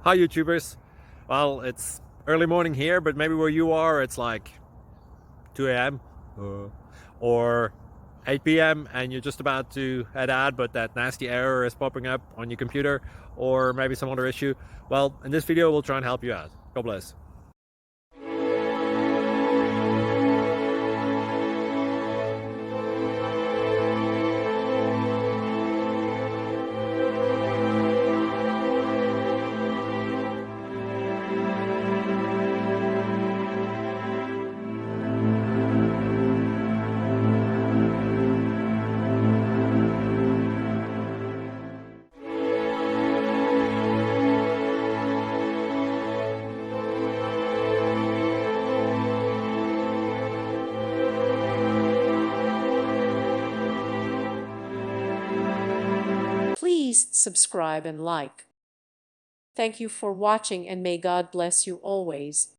Hi YouTubers. Well, it's early morning here, but maybe where you are it's like 2 a.m. Or 8 p.m. and you're just about to head out, but that nasty error is popping up on your computer, or maybe some other issue. Well, in this video we'll try and help you out. God bless. Please subscribe and like. Thank you for watching, and may God bless you always.